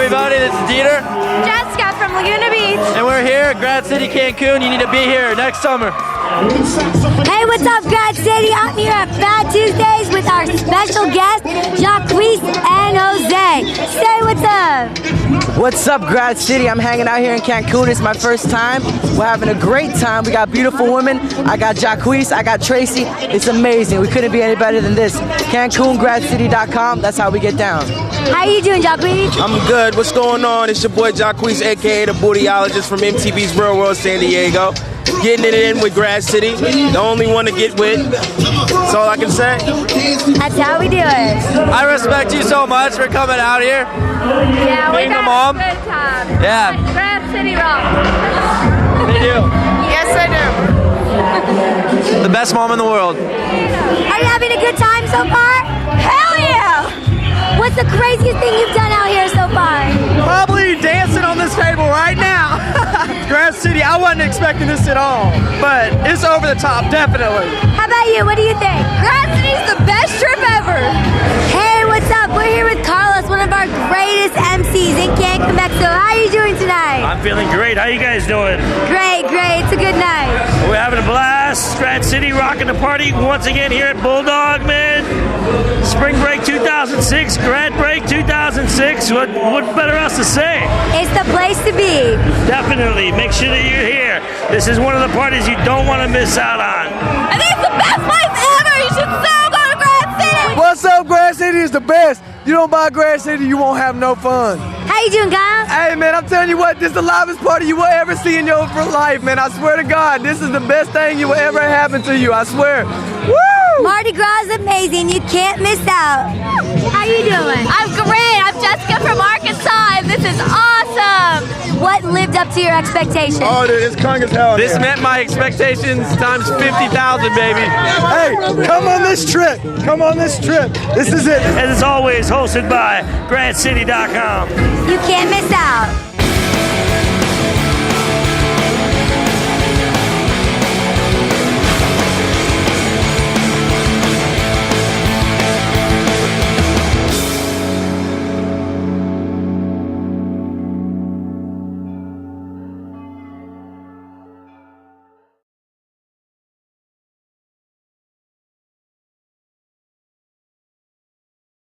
everybody. This is Dieter. Jessica from Laguna Beach. And we're here at Grad City Cancun. You need to be here next summer. Hey, what's up, Grad City? I'm here at Fat Tuesdays with our special guests, Jacquees and Jose. Say what's up. What's up, Grad City? I'm hanging out here in Cancun. It's my first time. We're having a great time. We got beautiful women. I got Jacquees. I got Tracy. It's amazing. We couldn't be any better than this. CancunGradCity.com. That's how we get down. How you doing, Jacquees? I'm good. What's going on? It's your boy Jacquees, aka the Bootyologist from MTV's Real World San Diego. Getting it in with Grad City. The only one to get with. That's all I can say. That's how we do it. I respect you so much for coming out here. Yeah, we Being a got mom. a good time. Yeah. Grad City rock. They do. Yes, I do. The best mom in the world. Are you having a good time so far? Hell yeah! What's the craziest thing you've done out here so far? Probably dancing on this table right now. Grad City, I wasn't expecting this at all, but it's over the top, definitely. How about you? What do you think? Grad City's the best trip ever. Hey, what's up? We're here with Carlos, one of our greatest MCs in Cancun, Mexico. How are you doing tonight? I'm feeling great. How you guys doing? Great, great. It's a good night. We're having a blast. Grad City rocking the party once again here at Bulldog, man. Spring Break 2006, Grad Break 2006. What better else to say? It's the place to be. Definitely. Make sure that you're here. This is one of the parties you don't want to miss out on. I think it's the best place ever. You should so go to Grad City. What's up, Grad City is the best. You don't buy Grad City, you won't have no fun. How you doing, Kyle? Hey, man, I'm telling you what, this is the livest party you will ever see in your life, man. I swear to God, this is the best thing you will ever happen to you. I swear. Woo! Mardi Gras is amazing. You can't miss out. How you doing? I'm great. I'm Jessica from Arkansas, and this is awesome. What lived up to your expectations? Oh, dude, it's kung as hell. This met my expectations times 50,000, baby. Hey, come on this trip. Come on this trip. This is it. And as always, hosted by GradCity.com. You can't miss out.